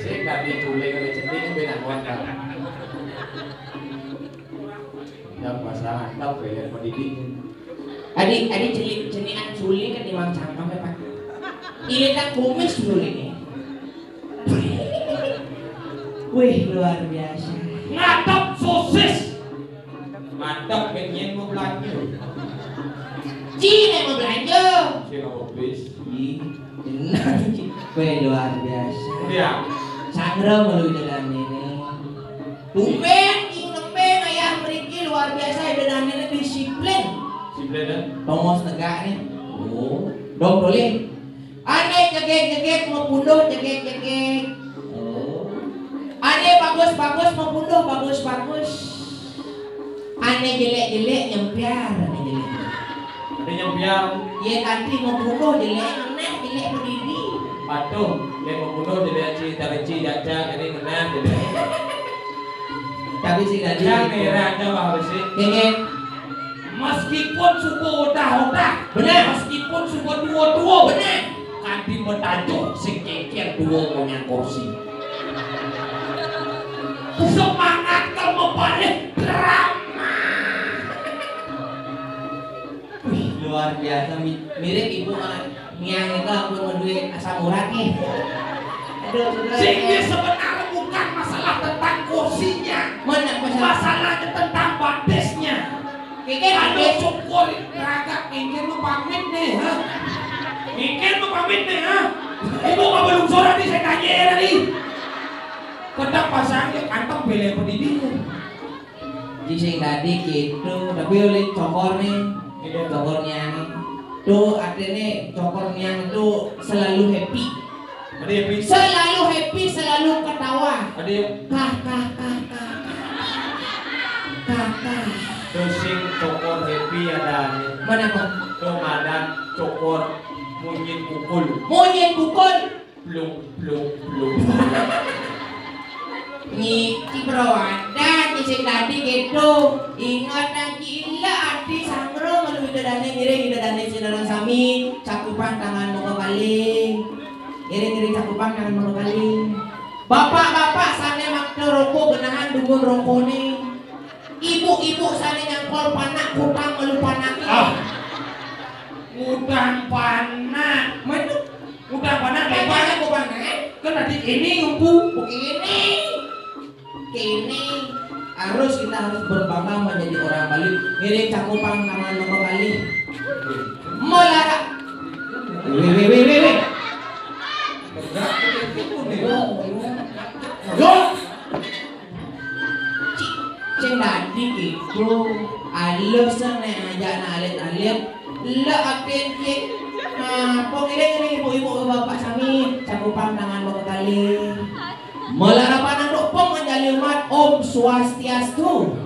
Sik gak diculik oleh cetik benak warga. Yang pasangan tau belen pendidik. Adik cenian sulit kan dimang cangkang ya Pak. Ini kan kumis dulu ini. Wih luar biasa. Ngadep sosis. Mantap pengen mau belanja. Cina mau belanja. Sing apa bis? Benar Ci. Wih luar biasa. Iya. Sandra melalui dalam ini. Tumben, tumben ayah meriki luar biasa dalam ini disiplin. Disiplin. Tongos negak nih. Oh, dong boleh. Aneh jegek mau punduh jegek. Oh. Aneh bagus mau punduh bagus. Aneh jelek nyempiar aneh jelek. Ada yang biar Ye nanti mau punduh jelek berdiri. patuh yang membunuh jadi ci jaja jadi menang jadi. Tapi sih tadi. Yang merah aja harus sih. Kengek. Meskipun suku odah-odah, Benar. Meskipun suku tua-tua, Benar. Kanti mentajuk sing keker dua punya kursi. Semangat kamu balik drama. Wih, luar biasa mirip ibu Miang itu aku menduit asam urat nih. Aduh, saudara. Sehingga sebenarnya bukan masalah tentang kursinya, Mana masalah? masalahnya tentang badesnya. Keke Aduh bades. syukur ragak ingin lu pamit nih, ha? Ingin lu pamit nih, ha? Ibu nggak belum sore nih saya tanya tadi. Kedap pasangnya kantong beli pendidikan. Jising tadi gitu, tapi oleh cokor nih, cokornya nih. Tuh artinya cokor yang itu selalu happy. Ada yang bisa. Selalu happy, selalu ketawa. Ada yang Kah. dosing cokor happy ada nih. Mana kok? Tuh ada cokor mungkin pukul. Monyet pukul. Belum. Ni Ciprawada jising tadi gitu. Ingat nanti illa arti sangro melalui dadane ngiring dadane sinarang sami cakupan tangan mau kaling. Ngiring cakupan tangan mau kaling. Bapak sana makna rokok genahan dungun rokone. Ibu sana nyangkol panak kutang melu panaki. Udang panak. Mana? Udang panak Banyak lebar. aku panak. Kan tadi ini ngumpu. Kini harus berbangga menjadi orang Bali. Ngiring cakupan tangan mau kali. Melara. Wih. Yo. Cing tadi itu alus sana aja alit. Le akin cing. Pengiring ibu bapak sami cakupan tangan mau kali. Melara panang pong menjadi umat Om Swastiastu.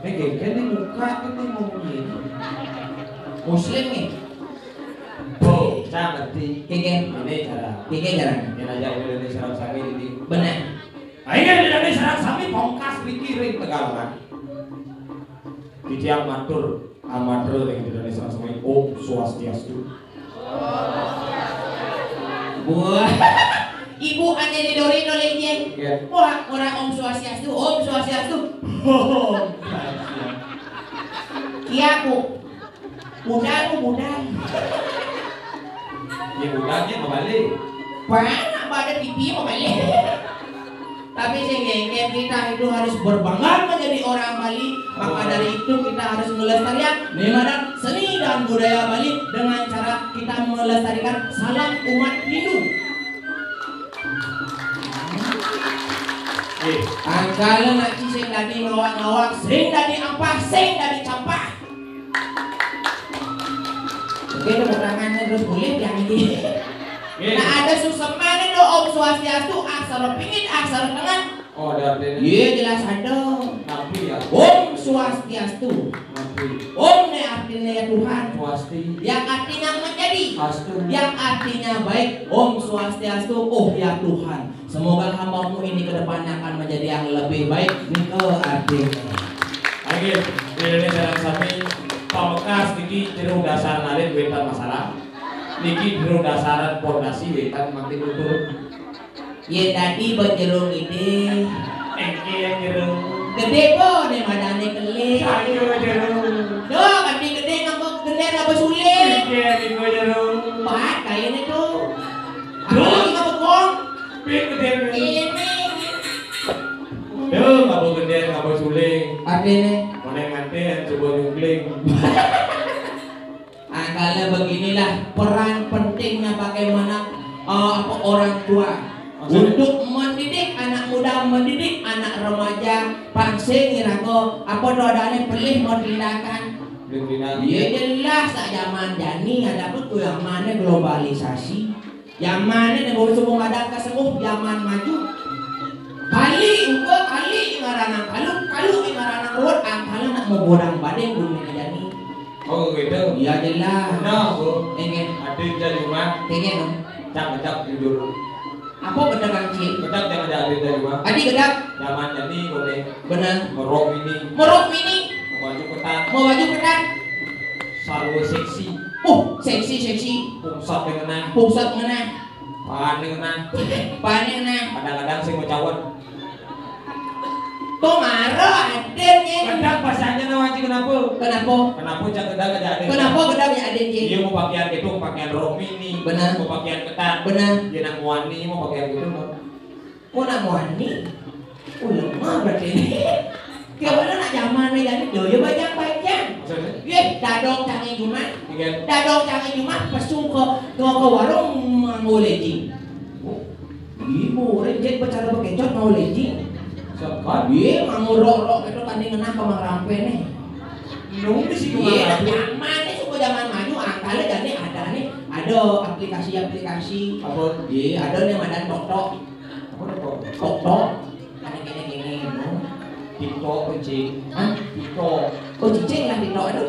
Ini muka ini mungkin. Muslim nih. Oh, saya ngerti. Keke Ini cara. jarang. Yang aja Indonesia serang sami ini. Benar. Ayo Indonesia serang sami pongkas dikirim Tegalan. Dijak matur amatur yang Indonesia serang sami Om Swastiastu. Buah. Ibu hanya didori oleh dia. Wah, orang Om Swastiastu. Kiaku. Budal. Ya budaknya kembali. Banyak badan pipi balik. Tapi sehingga kita itu harus berbangga menjadi orang Bali. Maka dari itu kita harus melestarikan memang seni dan budaya Bali dengan cara kita melestarikan salam umat Hindu. Kalau nanti sing tadi ngawak, sing tadi apa, sing tadi campah. Oke, tepuk tangannya terus boleh yang ini. Nah ada suseman itu Om Swastiastu, aksara pingit, aksara tangan. Oh, ada artinya. Iya jelas ada. Nabi ya. Om Swastiastu. Nabi. Om ne artinya ya Tuhan. Swasti. Yang artinya menjadi. Astu. Yang artinya baik. Om Swastiastu. Oh ya Tuhan. Semoga hambamu ini kedepannya akan menjadi yang lebih baik. Niko artinya. Akhir Indonesia serang sami Pamekasan tinggi tiru dasar nalit wetan masalah. Niki bro dasaran pondasi wetan makin tutur. Ye tadi berjerung ide. Engke yang jerung. Gede po nih madane keling. Sayo jerung. Do kami gede ngambek gede ngapa sulit. Engke yang jerung. Pat kayaknya tuh. Aku lagi ngambek kong. Pik gede. Ini. Duh, ngapa gede ngapa suling. Artinya. Mana ngante yang coba nyungkling. Kalau beginilah peran pentingnya bagaimana orang tua untuk mendidik anak muda, mendidik anak remaja, pangsing irago apa dodane pelih mau tindakan. Ya jelas tak zaman jani ada pun yang mana globalisasi, yang mana nego semua ada kesemuh zaman maju. Kali engko kali ngaranang kalu ngaranang ruwet angkala nak mau bodang badeng bumi jani. Oh gitu. Ya jelas. No, Bu. Pengen. Adin jadi rumah. Pengen dong. Cak jujur. Apa bener Kang Ci? Kedak jangan ada adin dari rumah. Adi gedak. Zaman jadi boleh. Bener. Merok ini. Merok mini. Baju ketat. Mau baju ketat. Selalu seksi. Seksi. Pungsat dengan Pusat ngena. pahan dengan Panen ngena. kadang-kadang sih mau cawan. Tuh marah aden ye. Kedak pasangnya nawaji kenapa? Kenapa? Kenapa cak kedak aja adin? Kenapa gedaknya aden ye? Dia mau pakaian itu pakaian rok mini. Benar. Mau pakaian ketat. Bener. Dia nak wani mau pakaian gitu. Kau nak wani? Lemah berarti ini. Kau mana nak zaman ni jadi doyo banyak banyak. Maksudnya? Ye, dadong canggih Jumat. Ingin. Dadong canggih Jumat pesung ke warung mau lejing. Ibu rejek bicara bekecot mau lejing. Sekali. Iya, mau rok-rok itu tanding kena ke Mangrampe nih. Nung di sini Iya, zaman nih suku zaman maju angkala jadi ada aplikasi-aplikasi. apa? Iya, ada nih madan tok-tok. Apa itu? Tok-tok. Ada gini-gini. TikTok kucing. Hah? TikTok. Oh, cicing lah di tok itu.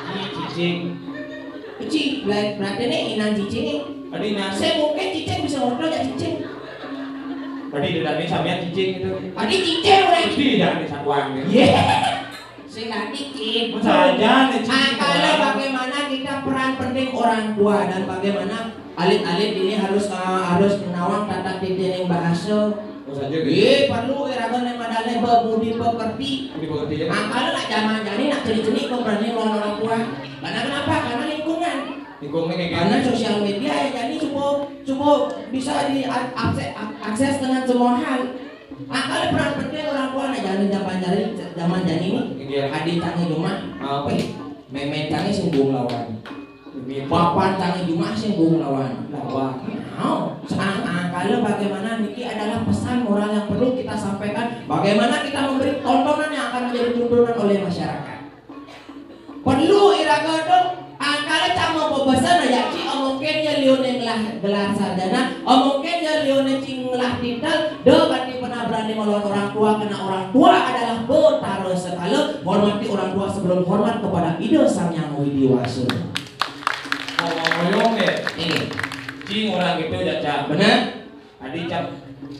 Ini cicing. Cicing, berarti nih inan cicing nih. Tadi nasi. Saya mungkin cicing bisa ngobrol ya cicing. Tadi dari sampean cicing itu. Tadi cicing udah. Tadi jangan disatuan ya. Iya. Saya dikit. Saja nih cicing. Kalau bagaimana kita peran penting orang tua dan bagaimana alit-alit ini harus menawang tata titik yang bahasa. Saja gitu. Iya, perlu iragan yang madale bebudi bekerti. Ini pengerti ya. Kalau nak zaman jadi nak ceri-ceri kau berani lawan orang tua. Karena kenapa? Karena lingkungan. Lingkungan kayak Karena sosial media ya jadi cukup bisa diakses dengan semua hal. Kalau peran penting orang tua nak zaman jadi ini. Adik canggih cuma apa? Memen canggih singgung lawan. Papan canggih cuma singgung lawan. Kalau bagaimana niki adalah pesan moral yang perlu kita sampaikan. Bagaimana kita memberi tontonan yang akan menjadi tuntunan oleh masyarakat. Perlu iraga dong. Kalau cama pembesan aja ci mungkin ya lione gelar sarjana, mungkin ya lione cinglah titel. Do berarti pernah berani melawan orang tua karena orang tua adalah bertaruh sekali. Hormati orang tua sebelum hormat kepada ide sang yang widiwasa. Ngomong-ngomong ya. Ini. Cing orang gitu aja. Benar? Adi cang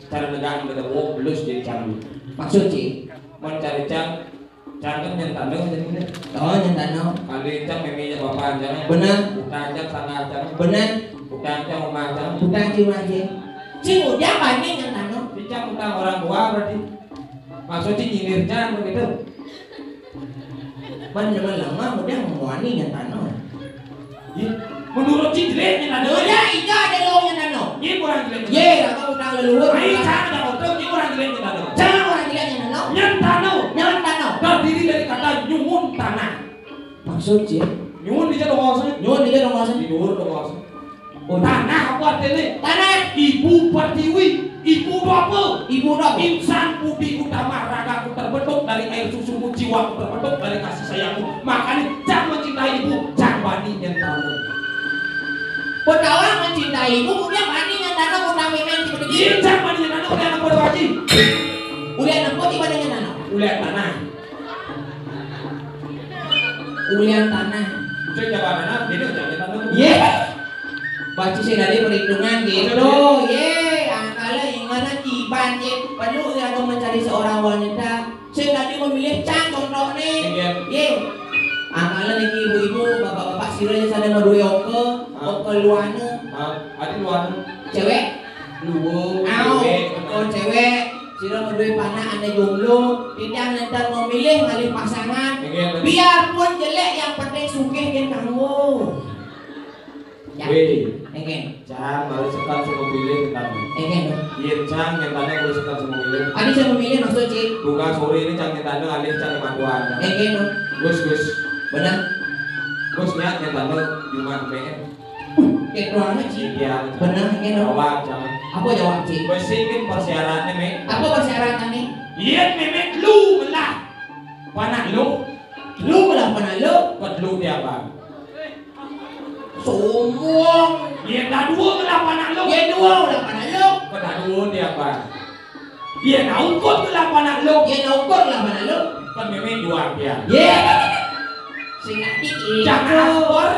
cara negang kita belus jadi cang. Maksud ci? Mencari cang kan nyentan dong jadi ini. Oh nyentano. Kali cang meminya bapak cang. Benar. Bukan cang sangat cang. Benar. Bukan cang rumah cang. Bukan cuma aja. Cing udah banyak nyentano. Cang utang orang tua berarti. Maksud cing nyindir cang begitu. Benar lama udah ngewani nyentano. Iya. Menurut cing jelek nyentano. Udah iya ada lo nyentano. Iya kurang jelek. Ye, atau utang leluhur. Ayo cang ada otot cing kurang jelek nyentano. Jangan orang tidak nyentano. Nyentano. Nyentano. Terdiri dari kata nyumun tanah. Maksud sih? Nyumun di jatuh ngosnya. Nyuwun dia dong maksud. Di luhur tuh ngosnya. Oh, Tanah apa artinya? tanah. Ibu pertiwi, ibu apa? Ibu dong. Insan budi utama ragaku terbentuk dari air susumu, jiwaku terbentuk dari kasih sayangmu. Makanya jangan mencintai ibu, jangan bani nyentano. Petawang mencintai ibu, kemudian bani nyentano utang memen seperti Iya, ini. jangan bani nyentano udah anak pada wajib. Ulian apa sih bani nyentano? Ulian tanah. Ulian tanah. Saya jawab tanah, jadi jangan nyentano. Ye. Baca sih dari perhitungan gitu. Ye, angkala ingatan ciban ye. Perlu ya mencari seorang wanita. Saya tadi memilih can contoh nih. Ye. Angkala nih ibu-ibu, bapak-bapak siranya sana madui oke luana. Adi luar. Cewek. Luwo. Cewek. Sira madui panah ane jomblo, tidak ntar memilih ngalih pasangan. Biarpun jelek yang penting sugih kan kamu. Weh, Jangan baru sekali saya memilih tentang. Iya, Cang, yang tanya baru sekali saya memilih. Adi saya memilih maksud cik. Bukan sore ini Cang yang tanya alih Cang yang mantuan. Gus. Benar. Gus niat yang tanya Jumat PM. Kayak doangnya cik. Iya. Benar, Jawab, Cang. Apa jawab cik? Besikin persyaratannya, Mek. Apa persyaratannya? Iya, Memek lu melah. Panah lu. Lu melah panah lu. Kod lu dia apa? Sombong. Iya, dah dua melah panah lu. Ya dua udah panah lu. Kod dah dua dia apa? Iya, nah ukur melah panah lu. Ya naukur lah panah lu. Kod Memek dua dia. Ya. Sing nanti Jangan Asbor.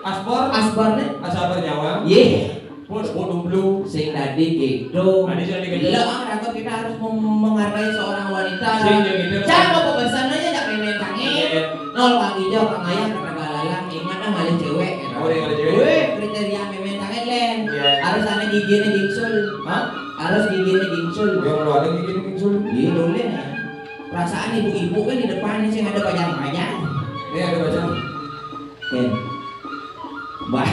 Asbor. Asbarnya. Asbor Jawa. Ye. Bodoh blue. Sing tadi gitu. Tadi sudah gitu. Raka kita harus menghargai seorang wanita. Sing gitu. Jangan kebesarannya jak main tangi. Nol pagi jauh kang ayah kata galalang ingat ah ngalih cewek. Oh, dia ngalih cewek. Weh, kriteria main tangi len. Harus ana giginya gingsul. Hah? Harus giginya gingsul. Yang lu ada gigi gingsul. Iya dulu ya. Perasaan ibu-ibu kan di depan sih ada panjang-panjang. Ini ada baca. Ken. Bah.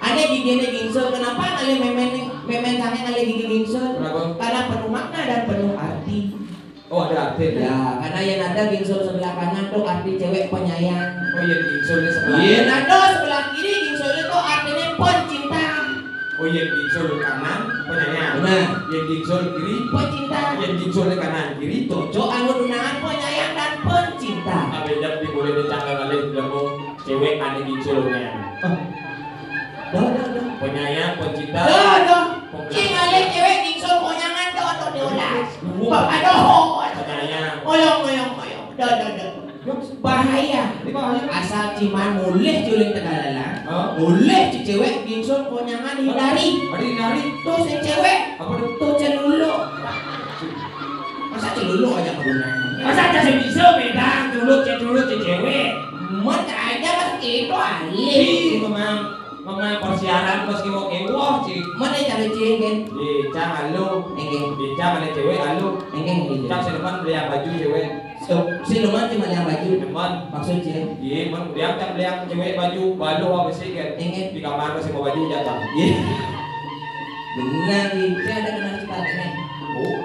Ada giginya gingsul. Kenapa kali memen tangan kali gigi gingsul? Kenapa? Karena penuh makna dan penuh arti. Oh, ada arti. Ya, karena yang ada gingsul sebelah kanan tuh arti cewek penyayang. Oh iya, gingsul di sebelah. Iya, nado sebelah kiri gingsul itu artinya pencinta. Oh iya, gingsul kanan penyayang. Benar. Yang gingsul kiri Pencinta. yang gingsul di kanan kiri Cocok anu dunangan penyayang dan pencinta. Abejak boleh dicanggal kali belum cewek ada gingsulnya. Doh. Penyayang, pencinta. Doh. Cing ale cewek gingsul konyangan doh diolah. Aduh. Penyayang. Oyong. Doh. Bahaya. Ini bahaya. Asal ciman mulih juling tegalalang. Mulih cewek gingsul konyangan hindari. Ada hindari. Tuh si cewek. Apa tuh? Tuh celulu. Masa celulu aja kegunaan. Masa ada bisa beda dulu cewek. Mat aja mas gitu alih. Ih, memang persiaran meski mau wah sih. Mana cari cingin? Di cang alu, Engeng. di cang ada cewek alu. Engeng. Cang sedepan beli baju cewek. Si luman cuma yang baju. Teman, Maksudnya? iya, man dia cang beli cewek baju balu apa sih kan? Engeng. Di kamar masih mau baju jatah. Iya. Benar nih. Saya ada kenal kita ini. Oh,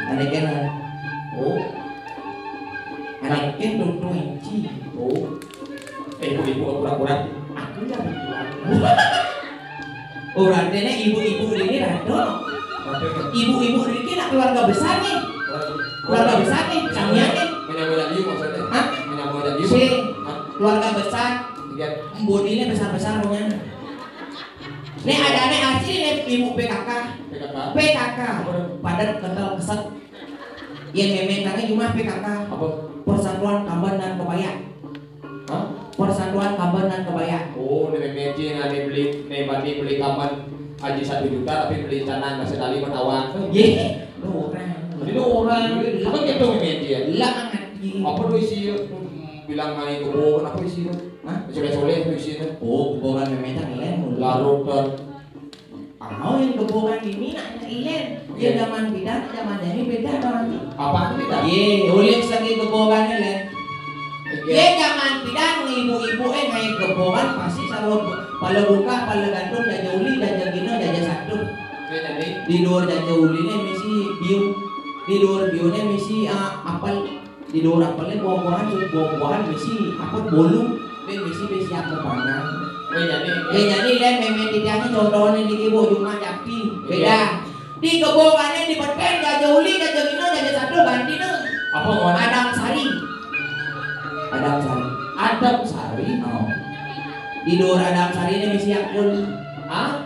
Ada kenal. oh, Anaknya tuh inci. oh. Ibu-ibu pura-pura. Aku yang Oh berarti ibu-ibu ini rado. Ibu-ibu ini nak keluarga besar nih. Keluarga besar nih, samian nih. Menyambut dia maksudnya? Hah? Menyambut dia. Si keluarga besar. Iya. Bodinya besar-besar punya. Nih ada nih asli nih ibu PKK. PKK. Padat kental keset. Yang memenangnya cuma PKK. Apa? Persatuan Kamban dan Kebaya. Hah? Persatuan Kamban dan Kebaya. Oh, ini meji nanti beli kapan aji 1 juta tapi beli canan masih tali menawan. Ye, lu orang. Jadi orang, apa gitu meji ya? Lah anjing. Apa tuh isi? Bilang main kebo, apa isi? Hah? Soleh-soleh tuh isi. Oh, kebogan memenang ilen. Larut dan Oh, yang kebogan ini nak ilen. Dia zaman bidan, zaman ini beda orang. apa itu kita? Ye, ulik lagi kebogan ilen. Ye zaman bidan ibu-ibu ngayak kebogan pasti selalu pala buka, pala gantung, jaja uli, jaja gino, jaja satu. Jadi Di luar jaja ulinya misi biu. Di luar biunya misi apel. Di luar apelnya buah-buahan misi apel bolu. Misi apa panang. Jadi dan memen titiannya contohnya di ibu cuma jakti beda. Di kebogannya di peten jaja uli, jaja gino, jaja satu ganti nih. apa warna? Adam Sari. Adam Sari. Oh. Di luar Adam Sari ini misi Yakul.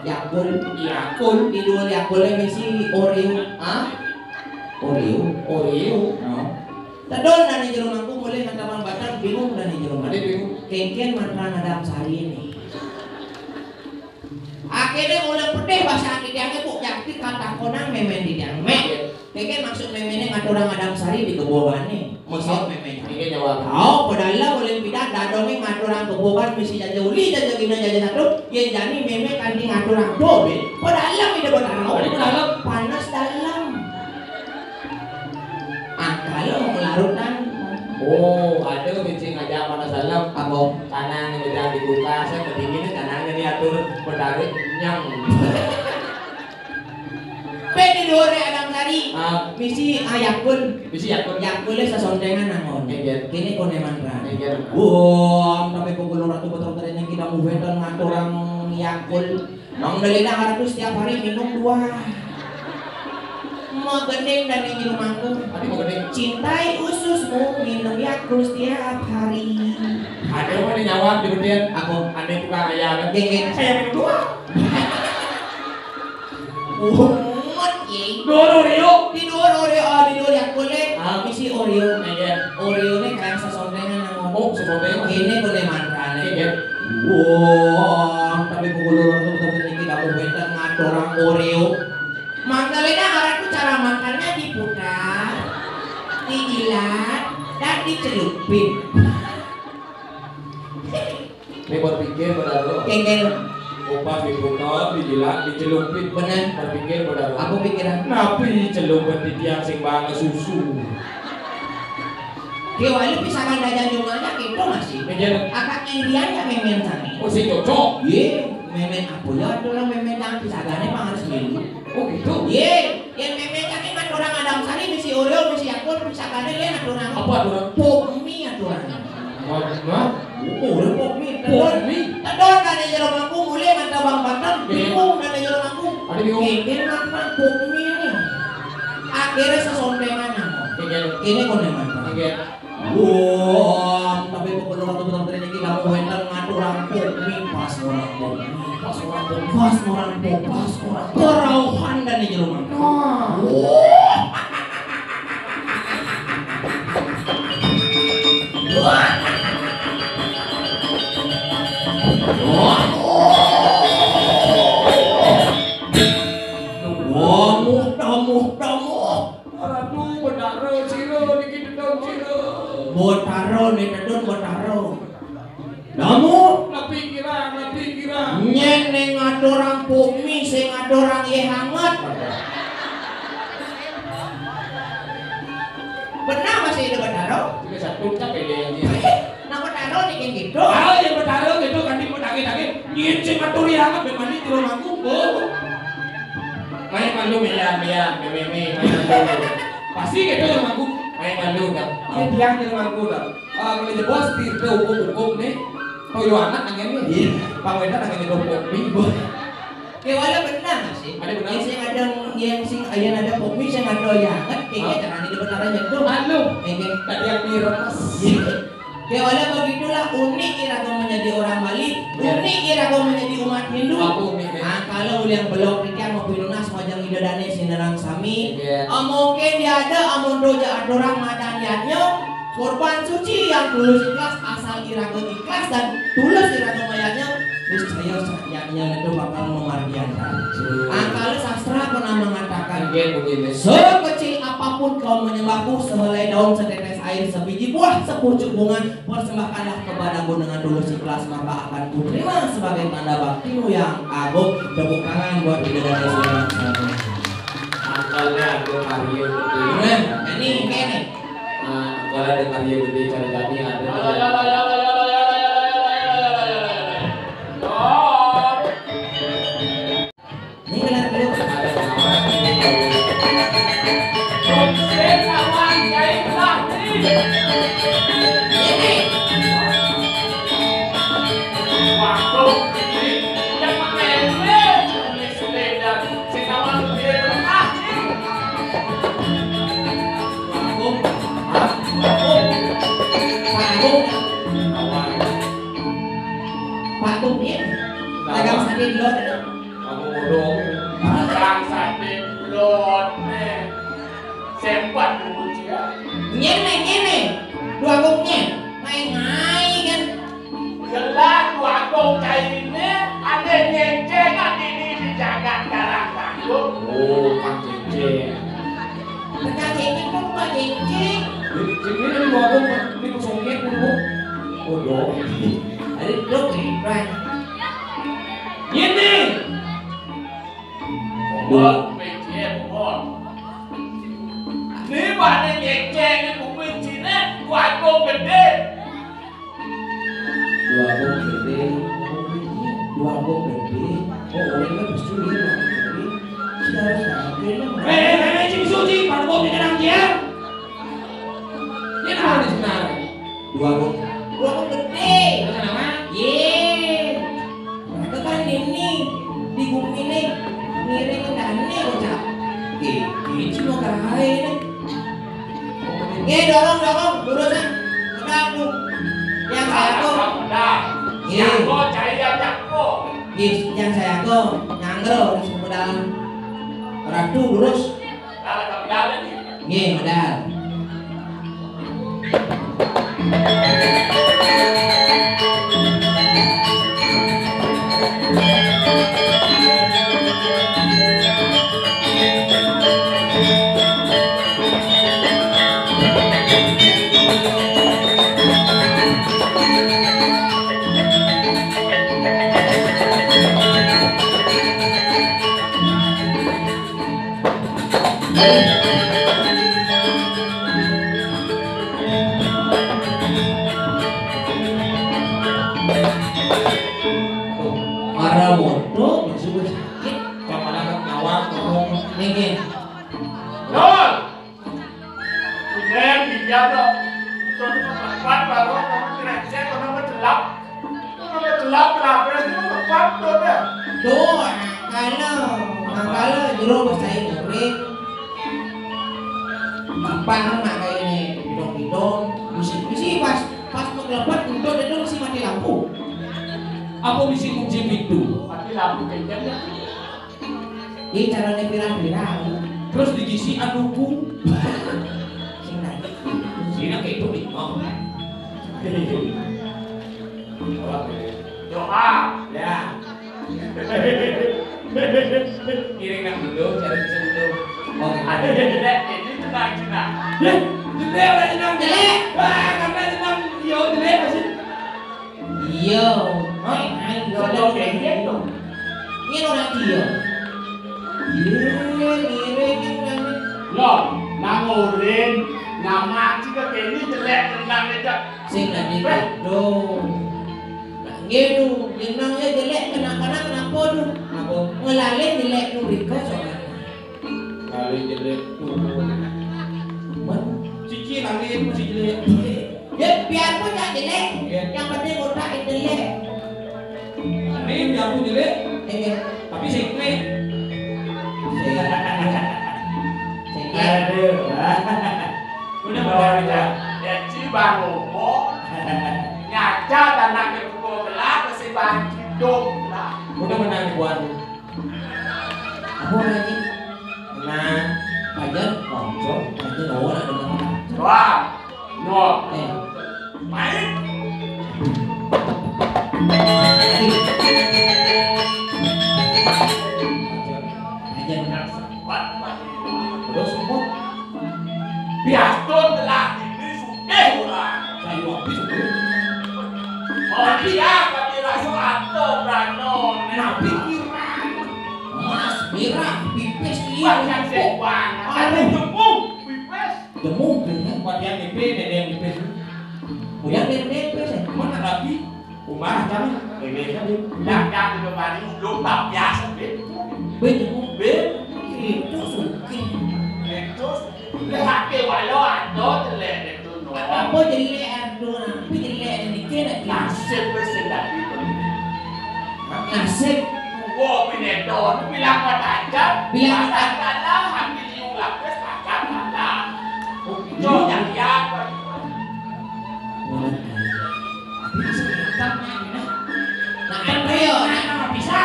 Yakul. Yakul. Di luar Yakulnya misi Oreo. Oreo. Oh. Tadol na ni Jerome aku mulai ngantaman batang bingung na ni Jerome. Ada bingung. Kengken mantra Adam Sari ini. Akhirnya mulai pedih bahasa didiangnya bu jakti kata konang memen didiang kengken maksud memennya ngaturang Adam Sari di kebogan nih. Maksud memen. Ini jawab. Kau pedala boleh pindah dadongnya ngaturang kebogan kawan misi jaja uli jaja gina jaja satu yang jani meme kanting ngatur aku be dalam ide berdarah dalam panas dalam kalau mau larutan Oh, ada misi ngajak panas dalam apa tanah yang udah dibuka saya kedinginan tanahnya diatur berdarah nyang. Pedi dore Adam Sari misi Yakul Misi Yakul Yakulnya sesondengan nangon kini kone mantra Ngejar. tapi pukul ratu betul yang kita muvetan ngatur orang Yakul nong delina karatu setiap hari minum 2 mau gendeng dan yang minum aku Tadi mau gede. cintai ususmu minum Yakul setiap hari Ada apa nih nyawar di kemudian aku ada tukang ayam kan? genggen saya minum 2 umut ye Doro Rio di dua Yakul misi Oreo Ngejar. Oreo ini kayak sesondengan nangon Oh, sebelumnya ini kone mantra Ngejar. tapi pukul ratu betul ini kita muvetan ngatur orang Oreo Magdalena arahku cara makannya diputar, dijilat, dan dicelupin. Ini berpikir berdarah. Kengkel, Upas diputar, dijilat, dicelupin. bener. Berpikir berdarah. Aku pikiran. Napi celupin di tiang sing banget susu. Dia wali pisakan dajan jumlahnya gitu masih. Ngejar. Akak Indian ya memen sani. Oh si cocok. Ye, memen aku ya ada orang memen yang pisakannya mah harus milu. Oh gitu. Ye, yang memen sani kan orang Adam Sari misi Oreo misi Yakul pisakannya dia ada orang. Apa aturan? Pop mie ada orang. Mana? Udah pop mie. Pop mie. Tadon kan di jero mangku mulai mata bang Batam bingung kan di jero mangku. Ada bingung. Kini kan pop mie ini. Akhirnya sesondengan namo. Ngejar. Kini kau neman. Ngejar. Tapi pokoknya waktu betul-betul ini kita mau handle ngatur orang pop mie pas orang pop mie. Pas orang pop. Pas orang pop. Pas orang kerauhan dan di jero mangku. Aduh, berdarah ciro dikit dong ciro. Botaro nih tedon botaro. Namu Napi kira. nyen ning ngadorang pumi sing ngadorang ye hangat. Benar masih ada botaro? Juga satu capek deh yang dia. Nah botaro nih kayak gitu. Ah yang bertaruh gitu kan di daging nyin sing maturi hangat ben mandi di rumahku. Main malu meme. Pasti gitu di rumahku. Main malu kan. Ini tiang di rumahku dah. Kalau di bos di hukum nih. Kau yo anak angin nih. Pangwenda angin hukum. Kewala benar nggak sih? Ada benar. Yang sing ada yang sing ayan ada pumi sing ada yang hangat kayaknya jangan di botaro nyedo. Malu. Kayaknya Tadi yang diremas. Kewala begitulah unik irago menjadi orang Bali, unik irago menjadi umat Hindu. Aku nih. Kalau yang belum pikir mau pinunas wajang idodane sinarang sami. Iya. Mungkin dia ada amun doja adorang madaniannya korban suci yang tulus ikhlas asal irago ikhlas dan tulus irago mayatnya niscaya sakyanya itu bakal memardiankan. Kalau sastra pernah mengatakan Begini. sekecil apapun kau menyembahku sehelai daun setetes air sebiji buah sepucuk bunga persembahkanlah kepadaku dengan tulus ikhlas maka akan kuterima sebagai tanda baktimu yang agung. Tepuk tangan buat bidadari sinarang sami. Angkalnya ada Mario gede. Nah, ini kene. Angkalnya ada Mario gede cari tadi ada. Ini kenal dulu. Ini. Agung. Pak Agung dia. Dagang sate di luar ada. Aku ngurung. Sempat dulu dia. Nyene. Dua Agungnya. Ngai kan. Jelas dua kong kayak ini ada nyencengan ini dijaga darah takut. Oh, Kang Cece. Tengah cengeng kok Pak cengeng. Ini bawa ini songket dulu. bodoh. Ada dok ribuan. Ini. Một mình chị em của con. Nếu bạn nên nhẹ nhàng như của mình chị đấy, ngoài cô mình đi. Dua bom gede, dua bom gede. Oh, orang kan mesti dia dua bom gede. Sudah sudah. Cik Suci, pada bom di kadang dia. Ini apa di sebenarnya? Dua bom gede. Kenapa? Ye, itu kan ini di bumi ini miring ke dane kocak. Ini cuma kahai ini. Dorong, lurusan. Udah aku. Yang saya tuh. Yang kau cari yang jago. Yang saya tuh nyangro di Sumedang. Ratu lurus. Kalau kamu jalan nih. Nggih, medal. Marah bodoh, masuk sakit. Kepala ngawang ngomong. Nggih. Rồi. Em thì giao đâu. Cho nó phát vào đó, cái này sẽ có nó mới tự lắp. Nó mới tự lắp làm cái này nó phát luôn đấy. Tuh, kalau jero bahasa Inggris. Gampang mah kayak ini, bidong-bidong, musik pas mengelepat untuk itu masih mati lampu. Apa misi kunci pintu? Mati lampu kencangnya. Ini caranya pirang-pirang. Terus digisi anuku. Sing nanya. Sini kayak itu nih. Oh. Doa. Ya. Kirim yang dulu, cari bisa dulu. Oke. Ada jelek ini tenang cina. Jelek udah jenang jelek. Wah, karena jenang yo jelek masih. Iya. Contoh kayak gitu. Ini orang dia. Iya, ngiring nanya. Loh, nangurin, nama juga kayak ini jelek tenang aja. Sing nanya gitu. Gitu, jenangnya jelek kenapa tuh? Apa? Ngelalin jelek tuh Riko soalnya. Kali jelek tuh. Cici lagi masih jelek. Ya biarpun gak jelek, yang penting otak itu jelek. Ini biar aku jelek, Eh, tapi sikle. Aduh. Udah bawa aja. Ya cibang ngomong. Nyaca dan nak berkumpul belah, masih bang hidup lah. Udah menang buat. Apa lagi? Menang. Pajan, Kocok. pajan orang ada apa? Doa. No. Eh, Main. pajan. Terus semua. Biaston telah ini sudah orang. Saya waktu itu. Oh dia kami langsung atau branon. Nabi kira. Mas, merah, pipis dia. Banyak sebuah. Ada jemput. Pipes. Jemu, bener. Buat yang DP, yang DP. Udah pipis ya. Mana Nabi? Umar kami. DP kan. Yang di depan ini belum tak biasa. Jemu, Ben. itu suki. Itu. Lihat ke walau ada jelek itu. Apa jelek Ardona? Apa jelek ini kena Nasib bersendak itu. nasib. Gua pinedon bilang aja. Bilang kata ambil diulang ke kata. Jo yang ya. Nah, Andrea, Bisa.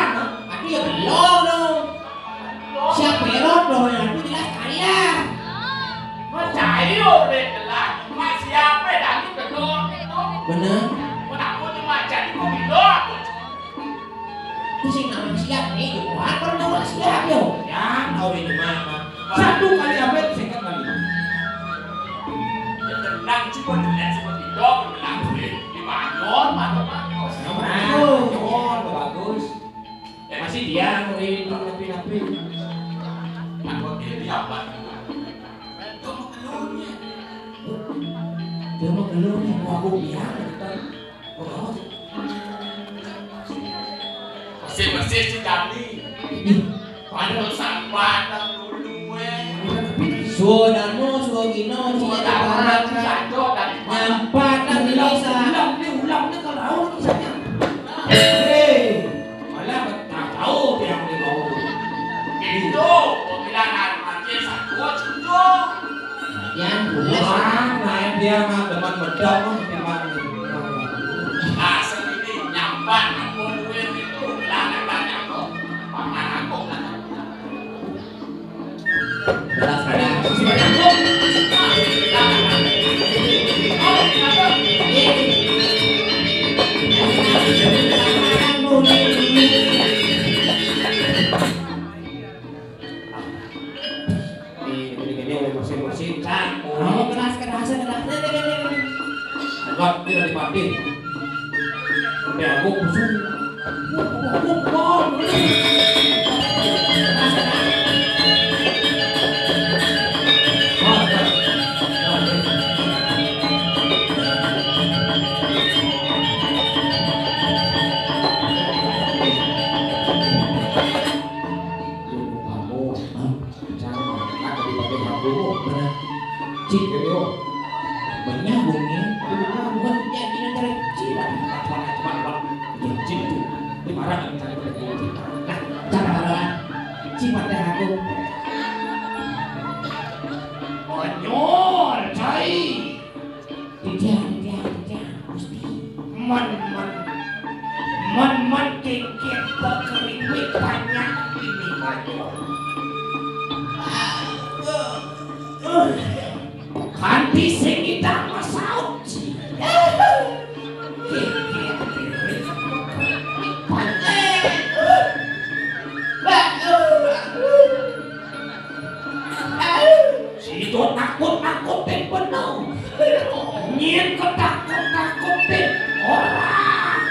aku ya belum dong. Siapa Herod dong? Aku jelas kalah. Cairo deh lah. Masih apa dan itu kedor itu. Bener. Aku cuma jadi komidor. Itu sih nama siap nih. Wah, pernah siap yo. Ya, tahu di mana. Satu kali apa itu singkat kali. Tenang cuma jelek seperti dok bilang di mana. Tapi Aku ini apa? Itu mau keluarnya. dia mau keluar nih. Mau aku biar kita. Oh, Bersih-bersih si Dani. Padahal padang dulu Sudarmo, Sugino, Cina Barat, nyampat dan bisa. ulang dia kalau kisahnya. Hei, malah tak tahu dia yang dia mau. Gitu, pemilihan macam satu cukup. Yang bulas. Nah, dia mah depan bedok mah memang Asal ini nyampan aku duit itu belakang aku, paman aku. Belas pada. Ini oleh mesin-mesin kan. Oh, keras. Enggak, dia dari pati. Udah aku pusing. Menyambungnya bukan jadi negara kecil. Nah, cara lawan sifat aku.Onyol, cai. Tidak, Gusti. Man kekek berkerimik banyak ini banyol. Kanti sing idang masaut. Kekek berkerimik banyak. Si itu takut-takutin penuh. Nyin ketakut-takutin orang.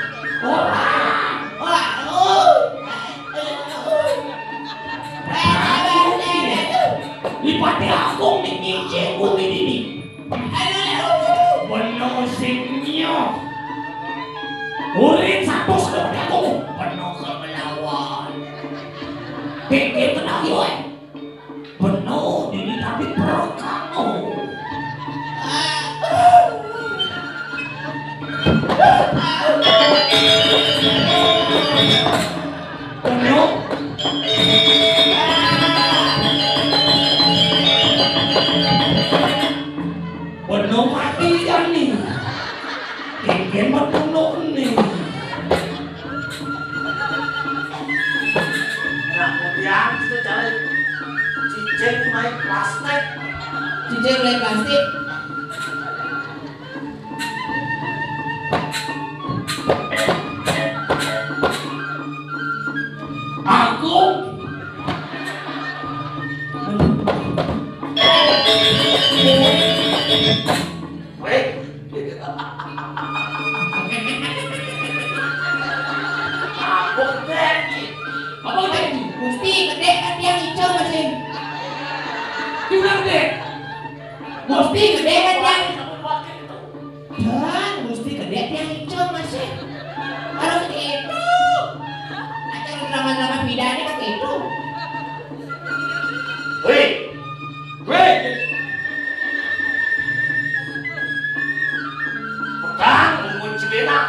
Lipati aku ngicing bumi ini. Penuh singnya. Urin satu seperti aku. Penuh kemelawan. Kekek tenang yoi. Penuh ini tapi perut kamu. Penuh. Penuh mati ya nih. Kekek penuh nih. Nah, kemudian kita cari cincin main plastik. Cincin mulai plastik. Aku Wait. Aku gede. apa tadi? Gusti, gede kan tiang hijau masih. Juga deh. Gusti, gede kan tiang. Kamu pakai itu. Dan Gusti gede tiang hijau masih. Harus itu. Acara drama-drama pidana kan itu. Wih. Weh, Pedang mengunci benak.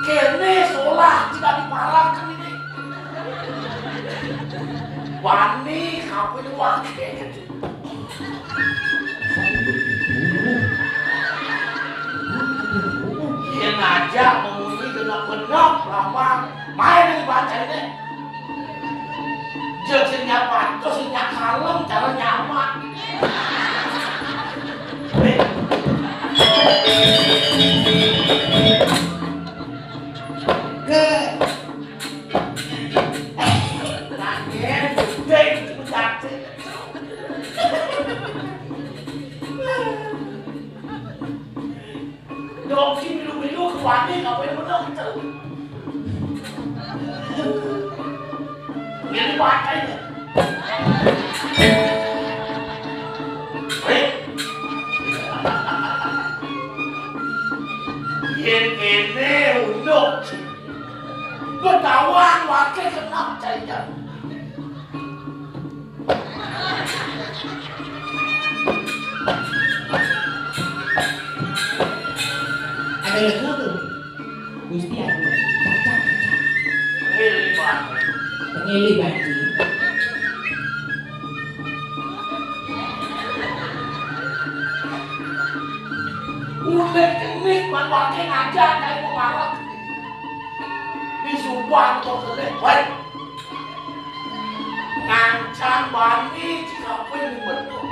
Kene seolah tidak dipalangkan ini. Wani kamu ini wakil. Dia ngajak mengunci dengan benar lambang. Main yang baca ini. Jadi nyapa, terus kalem cara nyaman. Ke Nangis, gede, itu jatuh. Dok, si milu-milu ke wani, ngapain bener gitu. matanya. Ini untuk bertawan wakil kenap saja. Ada lagu tuh. Gusti aku. Caca. Pengili banci. Udah kenik wakil ngajak kayak pengarap. Di Subang kok selesai. Ngancam bani jika pun betul.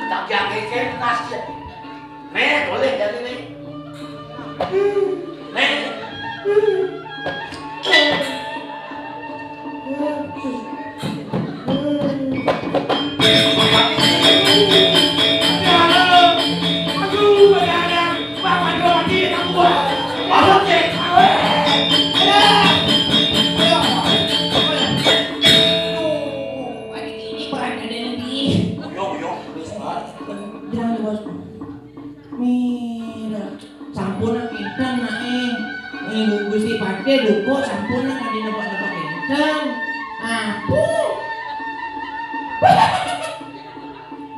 Tak yang kekeh nasihat. Nih boleh jadi nih. Nih. Gusti Pade duko sampun nang di nebak-nebak enten. Aduh.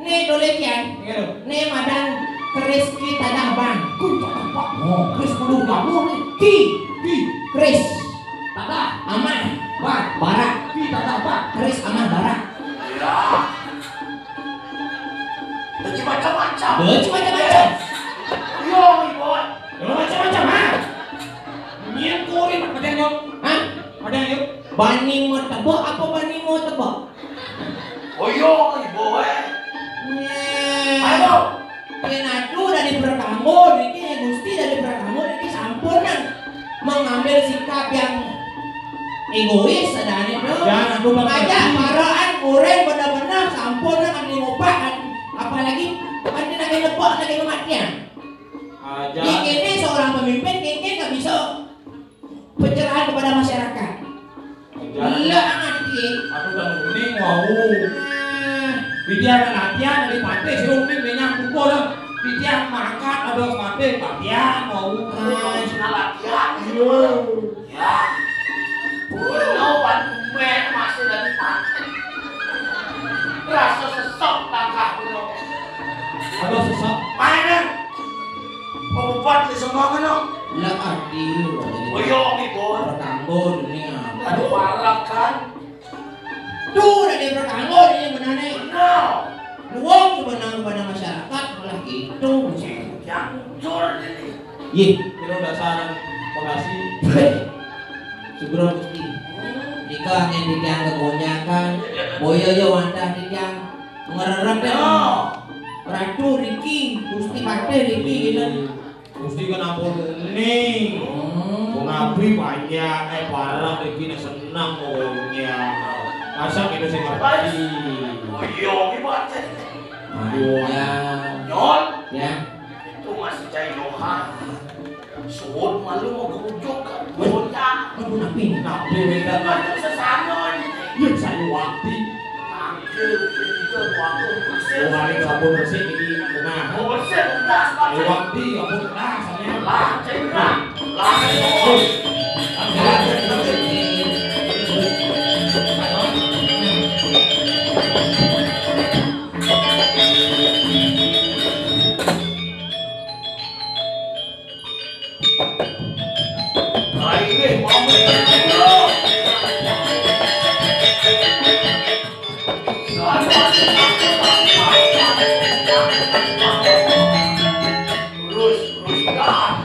Nih dolekian. Nih madang keris ki tanah bang. Oh, Chris kudu kamu nih. Ki Ki, keris tata, aman bar, barak. ki tata apa? Keris aman barak. Ya. Jadi macam-macam. Macam-macam. Yo, ibu. Macam-macam ha. Nyen kurin ada yang yuk. Hah? Ada yang yuk. Bani mau tebak apa bani mau tebak? Oh yo, ibu. Ayo. Kenatu dari Berkamu, ini Gusti dari Berkamu ini sampunan mengambil sikap yang egois adanya bro. Jangan aku Aja maraan kurang benar-benar sampunan kan ngubah apalagi kan dia lagi lebok lagi kematian. Aja. Ini seorang pemimpin ini nggak bisa pencerahan kepada masyarakat. Gila amat dia. Aku udah ini mau. Bidian latihan dari pantai suruh nih banyak pukul lah. Bidian makan ada pantai latihan mau. Latihan. Ya. Pulau Bandung masih dari pantai. Rasa sesok langkah pulau. Ada sesat. Mana? Obat di semua mana? Lah adil. Oh yo, ibu. Berkamu dunia. Aduh, parah kan? Tuh dari Berkamu ini benar No. Luang sebenarnya kepada masyarakat malah gitu. Yang jujur ini. Yih, Itu dasar pengasi. segera Gusti. Jika angin dijang kegonyakan, boyo yo wanda dijang ngererep deh. Ratu Riki, Gusti Pate Riki gitu. Gusti kan ampun nih. Nabi banyak, barang begini senang pokoknya. Masa gitu sih ngerti. Oh iya, gimana ini? Aduh, Ya, Nyon, ya. itu masih cai Johan. Suhut malu mau kerujuk kan? Bonyak. Aduh napi. Nabi minta Macam sesama ini. ya saya waktu. Tangkil, itu waktu bersih. Oh, hari sabun bersih ini tengah. Oh, bersih, beras, Ayo waktu, kamu tengah saya. lah, cendera. Lah, ayo. Nah, ini mau terus dah.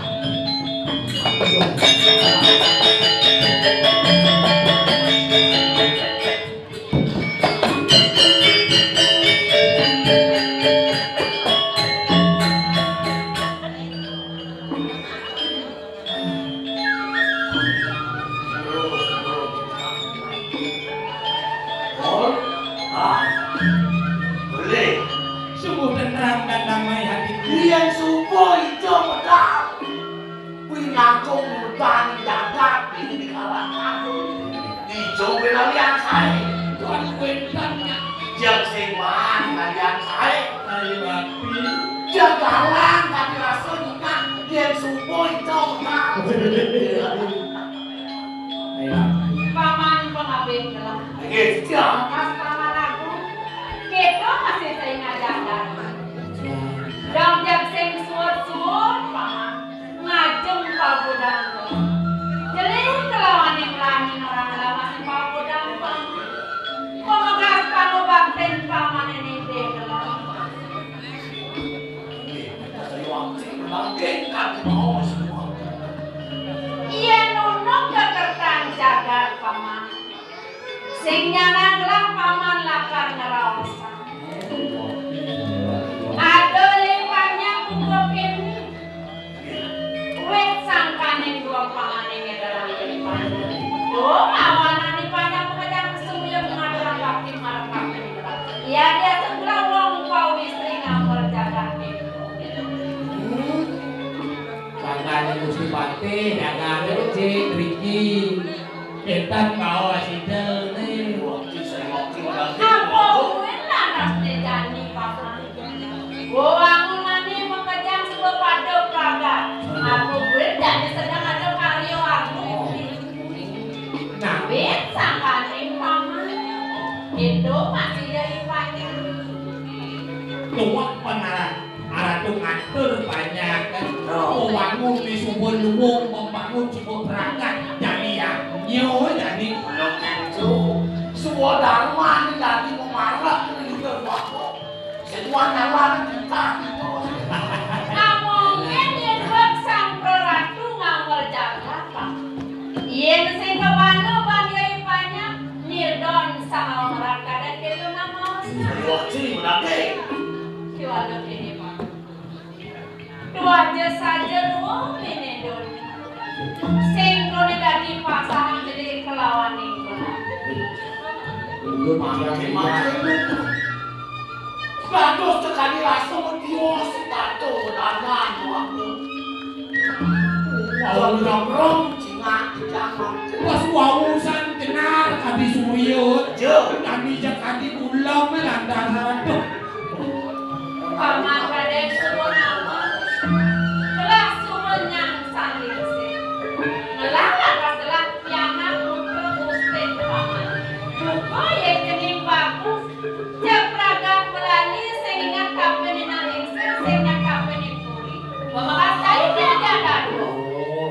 Boleh. Sungguh tenang dan damai hatiku. Yang subuh itu pedang. Pinangkung hutan jagat ini di kalangan. Di Ijo pelalian saya. Tuan kuentannya. Jeng sing wani kalian saya. Ayo babi. Jagalan tapi rasanya yang subuh itu Ayo. Paman pengabit gelang. gitu Mas paman aku, kita masih saya ngajaran. Dang jak sing suwur-suwur paman, ngajeng pabudang. Jadi kelawan yang lain orang lama sing pabudang paman. Pemegas panubakten paman ini deh gelang. saya waktu bangkit kan mau semua Iya nunuk kekertan jagat paman. Sing nyalang lah paman lakar ngerawasan. Ada lewatnya buka kini. Wet sangkaning dua paman yang dalam kelipan. Oh awanan ini banyak pengajak kesemua mengadakan bakti marah bakti. Ya dia sebelah wong pau istri ngambil jagat kini. Sangkanya Gusti Pati, dagangannya Cik Riki. Ketan kau asidel nih. waktu saya waktu bangkit Apa ulah rasne jani paman. Wangunan ini mengejang sebuah pada praga. Aku gue jadi sedang ada karyo aku. Nah, Bet sangkaning paman. Itu masih dari panjang. tuwak penara. Aratu ngatur banyak kan. Oh. Membangun di sumber luwung, membangun cukup perangkat. Jadi ya, nyo jadi. belum tentu semua dharma ini tadi memarah itu waktu semua nyawa kita itu Ngomongin yang buat sang proratu ngambil Jakarta. Yen sing kebanu banyak banyak nirdon sama mereka dan itu nama waktu bangkit Kiwalu ini pak. Dua aja saja dua ini don. Singkron dari pasangan jadi kelawan ini. bagus sekali langsung dios tato dengan waktu Rom Cina jangan Pas wawusan kenar kadi suyut. jauh Kadi jak kadi ulam melanda saratu. Paman pada semua nama. Telah semuanya saling sih. Ngelakar adalah piana putra Gusten paman. Buka yang kening bagus. Japraga melalui sehingga kapan nangis sehingga kapan puri. Memakas saya dia jaga dulu.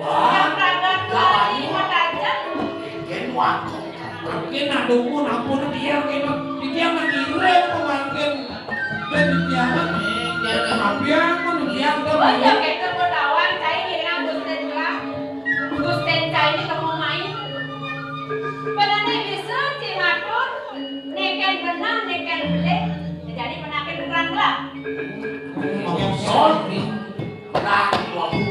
Japraga melalui matajan. mungkin waktu Mungkin adumun ampun dia gitu. Dia mengira pemangkin dan dia dia Oh ya kita bertawan saya dengan Gusten lah. Gusten saya ini kamu main. Pada nih bisa cimatur, neken benang, neken beli, jadi penakin beneran lah. Son berarti waktu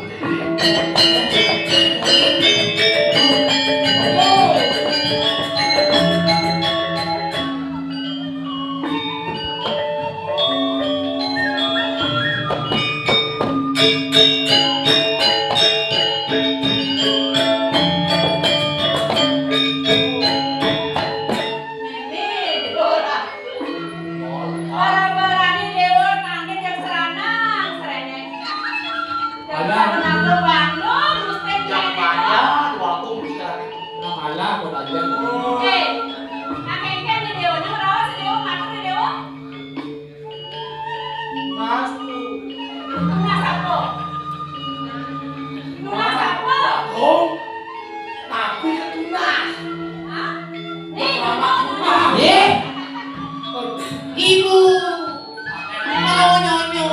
Mimi dewa. Orang-orang ini dewa tangkit yang seranang, sereneng. Jangan menangkap Bandung, Gusten yang jadi banyak waktu kita Kalah kok aja. Eh, nakengken nih dewa, nih merawat si dewa, ngatur nih dewa. Mas Lunas apa? Lunas apa? Bagong tapi ketunas Hah? Nih, lunas. Eh, ibu mau nyonyo.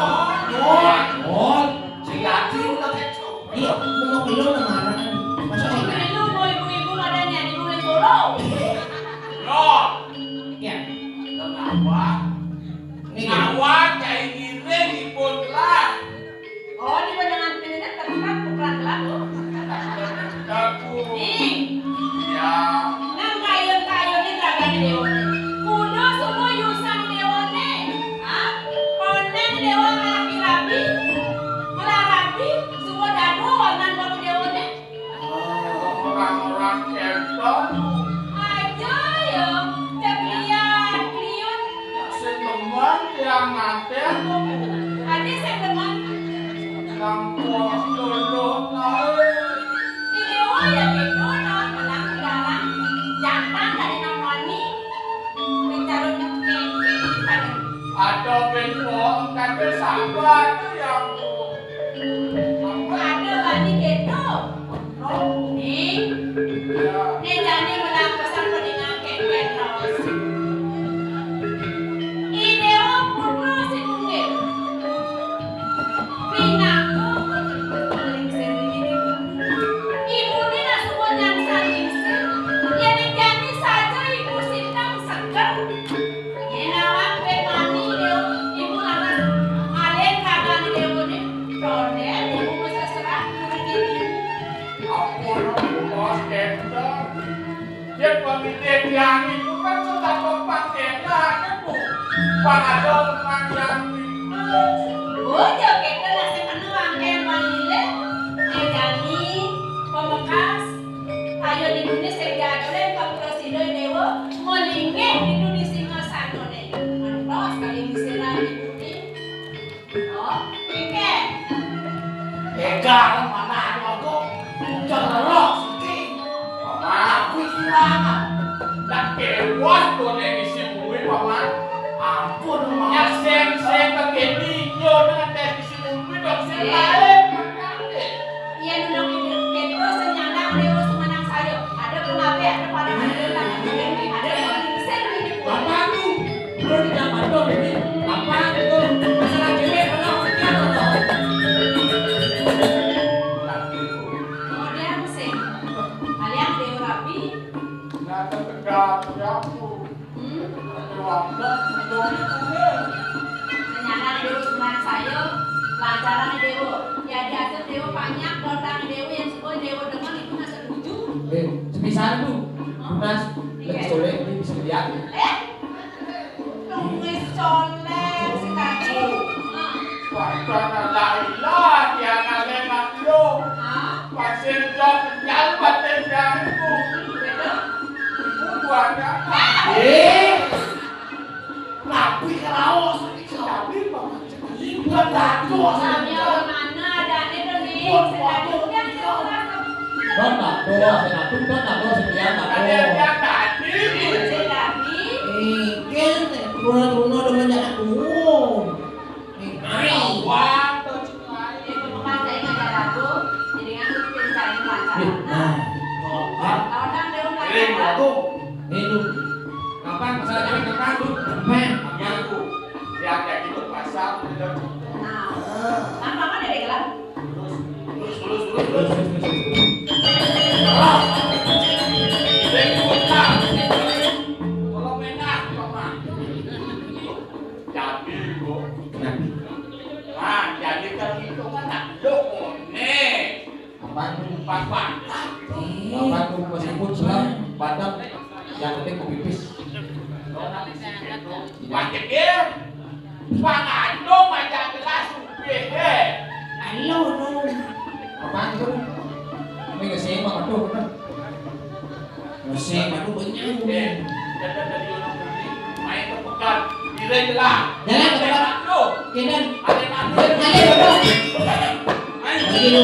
Oh, si Yati udah kecil Iya, mau belum marah. Masa sih? Lu mau ibu-ibu adanya di Gunung Solo. Lord Ya, kenapa ini awak cai giring ipun lah Dewa ya gitu non menang sekarang jantan dari nomoni mencalonnya kengkeng pada Ada benpong kata sabar yang ada bani gitu nih nih jadi menang pesan peningan kengkeng terus Dewa putra si mungkin pinangku paling sering ini ibu ini nak semua yang saling sih yang dijani saja ibu sintang seger Yenawang pemani Dewa ibu akan alen kagan Dewa ni Ronel ibu mesti serah kurang ini ampun bos kenta. Dia pemilik yang itu kan sudah berpakai kan bu. Pangadol panjang itu. Bojo kita nasi penuang kemanile Nejani pemekas ayo di dunia sejadole pempresido Dewa molingge di dunia singasano ne mantos kali disirah ibu ni oh ike Egal mana aku cerok sih. Aku silangan. Dan kewas tuh nih isi bui paman. Ampun Ya mas. sen begini yo dengan tes isi bui dong sen lain. iya duduk itu senyandang Dewa semenang sayo ada pengabe ada pada ada peningsen ini pun Apa tuh? Belum zaman dong ini. Apa tuh? Masalah cewek kalau sekian loh. kemudian sing kalian Dewa rapi Nada tegak aku. Waktu senyandang Dewa semenang sayo pelajaran Dewa ya diatur Dewa banyak tentang Dewa yang semua Dewa dengar itu nggak setuju Semisal tuh, Mas, lebih sore ini bisa lihat. nunggu soleh si tadi Waktu lailah yang ada lo. Pasien jok nyalbat tendangku. Buatnya. Tapi kalau Tapi paman bukan tato Sambil mana ada nih sedangkan Don tak doa, saya tuh don tak doa sekian tak ada doa. yang tadi. Sedari Ken, turun dengan jalan turun. Awang tuh cuma. itu bukan saya ngajar aku jadi kan pencari pelajaran orang Dewa Ring pelajaran aku. Itu, Kapan masalah cewek kapan tuh? Men, Aku yang kayak gitu pasang udah nah apa mana dari kelas Lurus. kalau menak paman. Jadi kok. Nah, jadi kan itu kan nak nih. apa tuh? Pas-pas. Apa tuh meskipun selang badan yang penting kupipis. Wajib ya. Pangado macam gelas udah. halo no. Apa tuh? Ini nggak sih emang aduh bener. Masih baru banyak. Dari orang beli main ke pekan. Direng lah. Jalan ke Ada depan. nak lo. Kedan, Ada nak lo. halo no. Main. Lagi lu.